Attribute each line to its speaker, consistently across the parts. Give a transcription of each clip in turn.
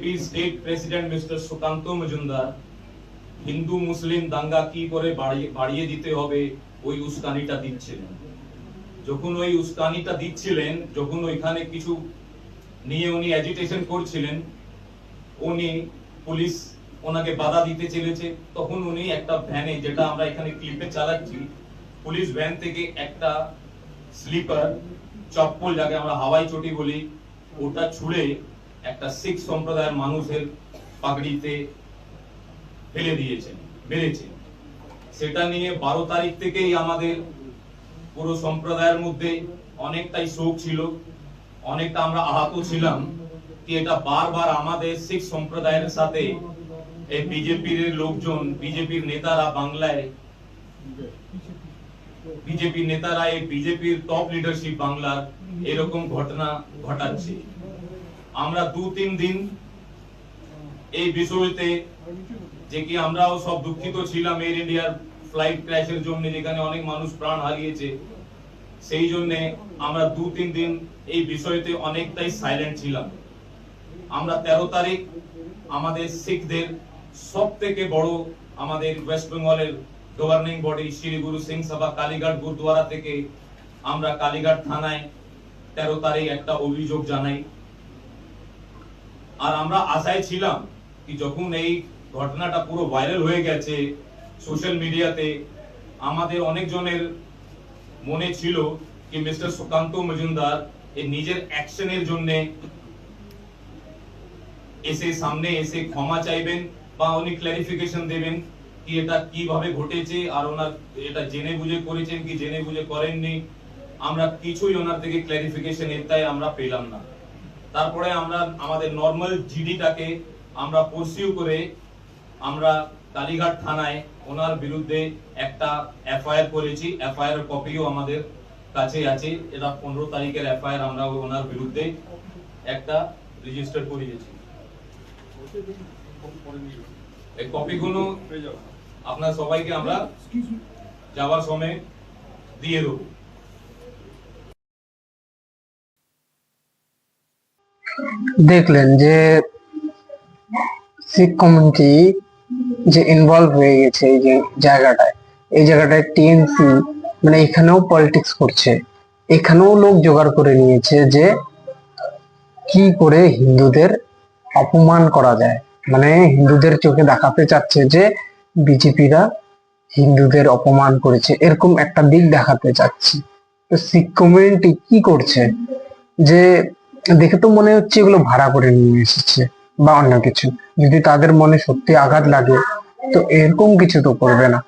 Speaker 1: BJP state president mister Sukanta Majumdar হিন্দু মুসলিম দাঙ্গা কি করে বাড়িয়ে দিতে হবে ওই উস্কানিটা দিচ্ছিলেন। যখন ওই উস্কানিটা দিচ্ছিলেন, যখন ওইখানে কিছু নিয়ে উনি অ্যাজিটেশন করছিলেন, উনি পুলিশ ওনাকে বাধা দিতে চলেছে, তখন উনি একটা ভ্যানে, যেটা আমরা এখানে ক্লিপে চালাচ্ছি, পুলিশ ভ্যান থেকে একটা স্লিপার চপ্পল, যাকে আমরা হাওয়াই চটি বলি, ওটা ছুঁড়ে একটা শিখ সম্প্রদায়ের মানুষের পাগড়িতে ফেলে দিয়েছেন, মেরেছেন। সেটা নিয়ে 12 তারিখ থেকেই আমাদের পুরো সম্প্রদায়ের মধ্যে অনেকটাই শোক ছিল, অনেকটা আমরা আহত ছিলাম কি এটা বারবার আমাদের শিখ সম্প্রদায়ের সাথে এই বিজেপির লোকজন, বিজেপির নেতারা বাংলায়, বিজেপি নেতারা, এই বিজেপির টপ লিডারশিপ বাংলার এরকম ঘটনা ঘটাচ্ছে। আমরা 2-3 দিন এই বিষয়তে, যে কি আমরাও সব দুঃখিত ছিলাম এয়ার ইন্ডিয়ার ফ্লাইট ক্র্যাশের জন্য, যেখানে অনেক মানুষ প্রাণ হারিয়েছে, সেই জন্য আমরা 2-3 দিন এই বিষয়তে অনেকটাই সাইলেন্ট ছিলাম। আমরা 13 তারিখ আমাদের শিখদের সব থেকে বড়, আমাদের ওয়েস্ট বেঙ্গলের গভর্নিং বডি শ্রী গুরু সিং সভা কালীঘাট গুরুদ্বারা থেকে আমরা কালীঘাট থানায় 13 তারিখ একটা অভিযোগ জানাই। আর আমরা আশায় ছিলাম কি যখন এই ঘটনাটা পুরো ভাইরাল হয়ে গেছে সোশ্যাল মিডিয়াতে, আমাদের অনেকজনের মনে ছিল কি মিস্টার সুকান্ত মজুমদার এই নিজের অ্যাকশনের জন্য এসে সামনে এসে ক্ষমা চাইবেন বা উনি ক্লারিফিকেশন দেবেন কি এটা কিভাবে ঘটেছে, আর ওনার এটা জেনে বুঝে করেছেন কি জেনে বুঝে করেননি। আমরা কিছুই ওনার থেকে ক্লারিফিকেশন এটাই আমরা পেলাম না। তারপরে আমরা আমাদের নরমাল জিডিটাকে আমরা পারসিউ করে আমরা কালীঘাট থানায় ওনার বিরুদ্ধে একটা এফআইআর করেছি। এফআইআর কপিও আমাদের কাছে আছে। এটা 15 তারিখের এফআইআর আমরা ওনার বিরুদ্ধে একটা রেজিস্টার করিয়েছি। এই কপিগুলো আপনার সবাইকে আমরা যাওয়ার সময় দিয়ে দেব।
Speaker 2: দেখলেন যে শিখ কমিউনিটি যে ইনভলভ হয়ে গেছে এই যে জায়গাটায়, এই জায়গাটায় টিএমসি মানে এখানেও পলিটিক্স করছে, এখানেও লোক জোগাড় করে নিয়েছে যে কি করে হিন্দুদের অপমান করা যায়, মানে হিন্দুদের চোখে দেখাতে চাচ্ছে যে বিজেপিরা হিন্দুদের অপমান করেছে, এরকম একটা দিক দেখাতে চাচ্ছে। তো শিখ কমিউনিটি কি করছে, যে দেখে তো মনে হচ্ছে এগুলো ভাড়া করে নিয়ে এসেছে বা অন্য কিছু। যদি তাদের মনে সত্যি আঘাত লাগে তো এরকম কিছু তো করবে না।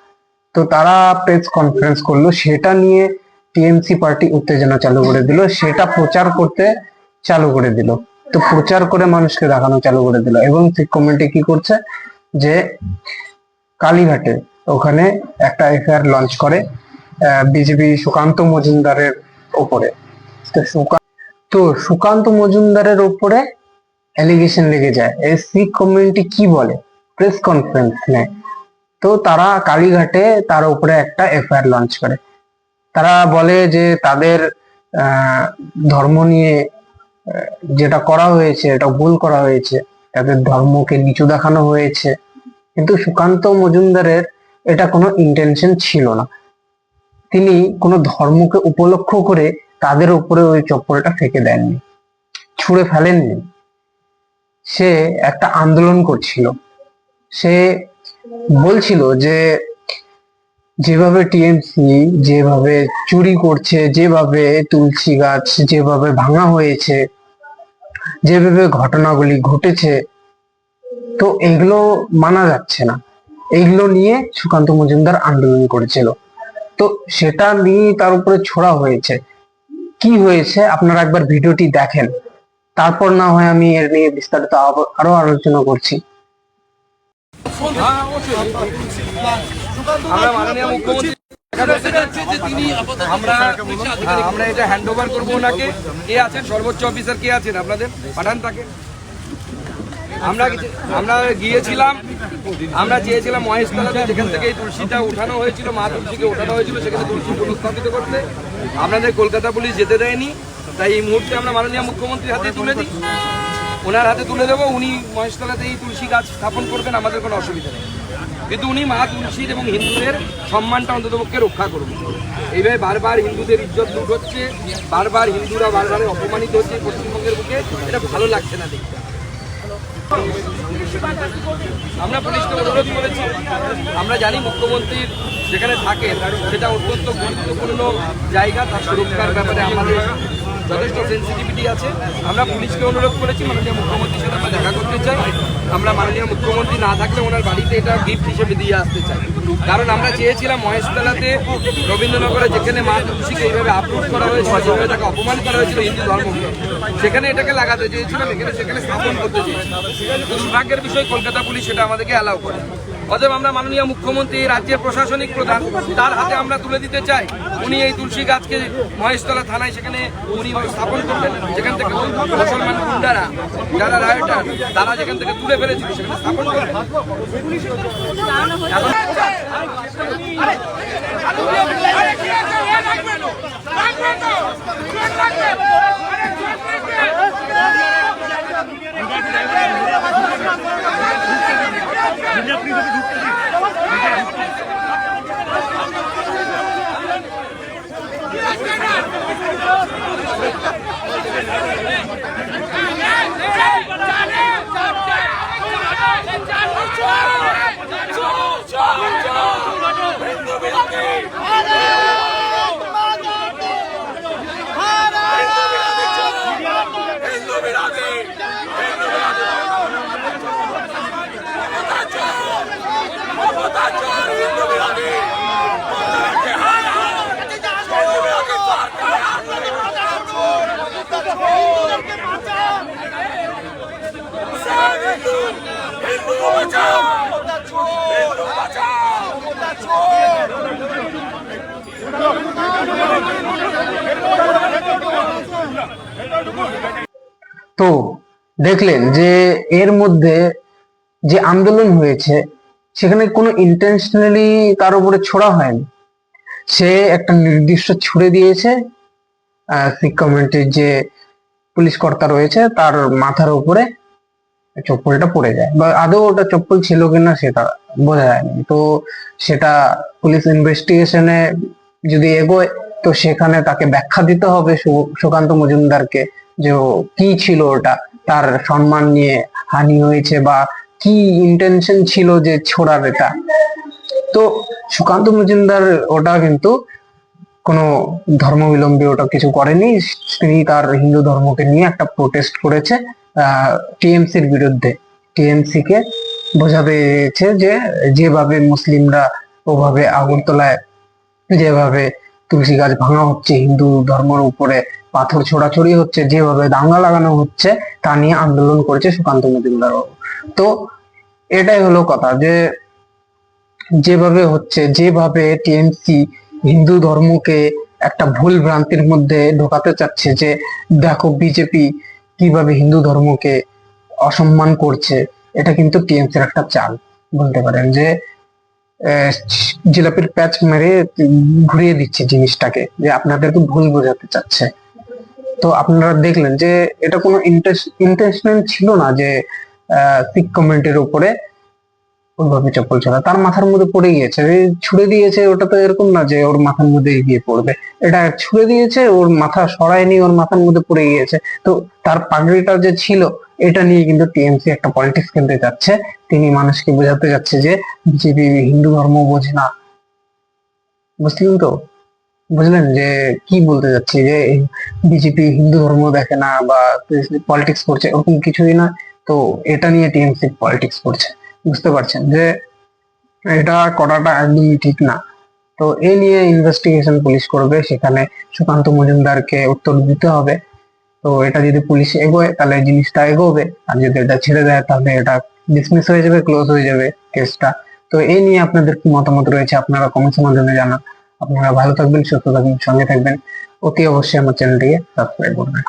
Speaker 2: তো তারা প্রেস কনফারেন্স করলো, সেটা নিয়ে টিএমসি পার্টি উত্তেজনা চালু করে দিল, সেটা প্রচার করতে চালু করে দিল। তো প্রচার করে মানুষকে দেখানো চালু করে দিল। এবং শিখ কমিউনিটি কি করছে যে কালীঘাটে ওখানে একটা এফআইআর লঞ্চ করে বিজেপি সুকান্ত মজুমদারের ওপরে। তো সুকান্ত মজুমদারের উপরে অ্যালিগেশন লেগে যায়। এই শিখ কমিউনিটি কি বলে, প্রেস কনফারেন্স নেয়। তো তারা কালীঘাটে তার উপরে একটা এফআইআর লঞ্চ করে। তারা বলে যে তাদের ধর্ম নিয়ে যেটা করা হয়েছে এটা ভুল করা হয়েছে, তাদের ধর্মকে নিচু দেখানো হয়েছে। কিন্তু সুকান্ত মজুমদারের এটা কোনো ইন্টেনশন ছিল না। তিনি কোনো ধর্মকে উপলক্ষ করে তাদের উপরে ওই চপ্পলটা ফেঁকে দেননি, ছুঁড়ে ফেলেননি। সে একটা আন্দোলন করছিল। সে বলছিল যে যেভাবে টিএমসি যেভাবে চুরি করছে, যেভাবে তুলসী গাছ যেভাবে ভাঙা হয়েছে, যেভাবে ঘটনাগুলি ঘটেছে, তো এগুলো মানা যাচ্ছে না। এইগুলো নিয়ে সুকান্ত মজুমদার আন্দোলন করেছিল। তো সেটা নিয়ে তার উপরে ছোড়া হয়েছে। কি হয়েছে আপনারা একবার ভিডিওটি দেখেন, তারপর না হয় আমি এর নিয়ে বিস্তারিত আরো আলোচনা করছি।
Speaker 3: আমরা মাননীয় মুখ্যমন্ত্রী আমরা এটা হ্যান্ড ওভার করবো ওনাকে। কে আছেন সর্বোচ্চ অফিসার, কে আছেন আপনাদের, পাঠান তাকে। আমরা গিয়েছিলাম, আমরা চেয়েছিলাম মহেশতলাতে, যেখান থেকে এই তুলসীটা উঠানো হয়েছিল, মা তুলসীকে উঠানো হয়েছিল, সেখানে তুলসী পুনঃস্থাপিত করতে। আপনাদের কলকাতা পুলিশ যেতে দেয়নি, তাই এই মুহূর্তে আমরা মাননীয় মুখ্যমন্ত্রীর হাতে তুলে দিই। ওনার হাতে তুলে দেবো, উনি মহেশতলাতে এই তুলসী গাছ স্থাপন করবেন, আমাদের কোনো অসুবিধা নেই। কিন্তু উনি মা তুলসীর এবং হিন্দুদের সম্মানটা অন্ততপক্ষে রক্ষা করবেন। এইভাবে বারবার হিন্দুদের ইজ্জত লুট হচ্ছে, বারবার হিন্দুরা বারবার অপমানিত হচ্ছে পশ্চিমবঙ্গের বুকে, এটা ভালো লাগছে না দেখতে। আমরা পুলিশকে অনুরোধ করেছি, আমরা জানি মুখ্যমন্ত্রীর যেখানে থাকেন সেটা অত্যন্ত গুরুত্বপূর্ণ জায়গা, তার সুরক্ষার ব্যাপারে আমাদের যথেষ্ট সেন্সিটিভিটি আছে। আমরা পুলিশকে অনুরোধ করেছি মাননীয় মুখ্যমন্ত্রীর সাথে আমরা দেখা করতে চাই। আমরা মাননীয় মুখ্যমন্ত্রী না থাকলে ওনার বাড়িতে এটা গিফট হিসেবে দিয়ে আসতে চাই। কারণ আমরা চেয়েছিলাম মহেশতলাতে, রবীন্দ্রনগরে যেখানে মা তুলসীকে এইভাবে আপ্রুভ করা হয়েছিল, যেভাবে তাকে অপমান করা হয়েছিল হিন্দু ধর্মকে, সেখানে এটাকে লাগাতে চেয়েছিলাম, সেখানে স্থাপন করতে চেয়েছিলাম। দুর্ভাগ্যের বিষয় কলকাতা পুলিশ সেটা আমাদেরকে অ্যালাউ করে। অতএব আমরা মাননীয় মুখ্যমন্ত্রী, রাজ্যের প্রশাসনিক প্রধান, তার হাতে আমরা তুলে দিতে চাই। উনি এই তুলসী গাছকে মহেশতলা থানায় সেখানে উনি স্থাপন করবেন, যেখান থেকে মুসলমান গুন্ডারা, যারা রায়টার, তারা যেখান থেকে তুলে ফেলেছিল সেখানে স্থাপন করবেন।
Speaker 2: তো দেখলেন যে এর মধ্যে যে আন্দোলন হয়েছে সেখানে কোনো ইন্টেনশনালি তার উপরে ছোড়া হয়নি, সে একটা নির্দিষ্ট ছুড়ে দিয়েছে শিখ কমিউনিটির যে পুলিশ কর্তা রয়েছে তার মাথার উপরে চপ্পলটা পড়ে যায়, বা আদৌ ওটা চপ্পল ছিল কিনা সেটা বোঝা যায়নি। তো সেটা পুলিশ ইনভেস্টিগেশনে যদি এগোয় তো সেখানে তাকে ব্যাখ্যা দিতে হবে সুকান্ত মজুমদারকে যে কি ছিল ওটা, তার সম্মান নিয়ে হানি হয়েছে বা কি ইন্টেনশন ছিল যে ছোড়ার এটা। তো সুকান্ত মজুমদার ওটা কিন্তু কোনো ধর্মাবলম্বী ওটা কিছু করেনি, তিনি তার হিন্দু ধর্মকে নিয়ে একটা প্রোটেস্ট করেছে টিএমসির বিরুদ্ধে। টিএমসি কে বোঝাতে চেয়েছে যে যেভাবে মুসলিমরা ওভাবে আগরতলায় যেভাবে তুলসী গাছ ভাঙা হচ্ছে, হিন্দু ধর্মের উপরে পাথর ছোড়াছড়ি হচ্ছে, যেভাবে দাঙ্গা লাগানো হচ্ছে, তা নিয়ে আন্দোলন করেছে সুকান্ত মজুমদার বাবু। তো এটাই হলো কথা, যে যেভাবে হচ্ছে, যেভাবে টিএমসি হিন্দু ধর্মকে একটা ভুল ভ্রান্তির মধ্যে ঢোকাতে চাচ্ছে যে দেখো বিজেপি কিভাবে হিন্দু ধর্মকে অসম্মান করছে, এটা কিন্তু টিএমসির একটা চাল বলতে পারেন, যে জিলাপির প্যাচ মেরে ঘুরিয়ে দিচ্ছে জিনিসটাকে, যে আপনাদেরকে ভুল বোঝাতে চাচ্ছে। তো আপনারা দেখলেন যে এটা কোনো ইন্টেনশনাল ছিল না যে শিখ কমিউনিটির উপরে ওইভাবে চপ্পল ছোড়া, তার মাথার মধ্যে পড়ে গিয়েছে, ছুড়ে দিয়েছে, ওটা তো এরকম না যে ওর মাথার মধ্যে গিয়ে পড়বে, এটা ছুড়ে দিয়েছে, ওর মাথা সরায়নি, ওর মাথার মধ্যে পড়ে গিয়েছে। তো তার পাগড়িটা যে ছিল এটা নিয়ে কিন্তু টিএমসি একটা পলিটিক্স খেলতে যাচ্ছে, তিনি মানুষকে বোঝাতে যাচ্ছে যে বিজেপি হিন্দু ধর্ম বোঝে না। বুঝলেন তো, বুঝলেন যে কি বলতে যাচ্ছি, যে বিজেপি হিন্দু ধর্ম দেখে না বা পলিটিক্স করছে, ওরকম কিছুই না। তো এটা নিয়ে টিএমসি পলিটিক্স করছে, বুঝতে পারছেন যে এটা করাটা একদমই ঠিক না। তো এই নিয়ে ইনভেস্টিগেশন পুলিশ করবে, সেখানে সুকান্ত মজুমদারকে উত্তর দিতে হবে। তো এটা যদি পুলিশ এগোয় তাহলে জিনিসটা এগোবে, আর যদি এটা ছেড়ে দেয় তাহলে এটা ডিসমিস হয়ে যাবে, ক্লোজ হয়ে যাবে কেসটা। তো এই নিয়ে আপনাদের কি মতামত রয়েছে আপনারা কমেন্টের মাধ্যমে জানান। আপনারা ভালো থাকবেন, সুস্থ থাকবেন, সঙ্গে থাকবেন, অতি অবশ্যই আমার চ্যানেলটিকে সাবস্ক্রাইব করবেন।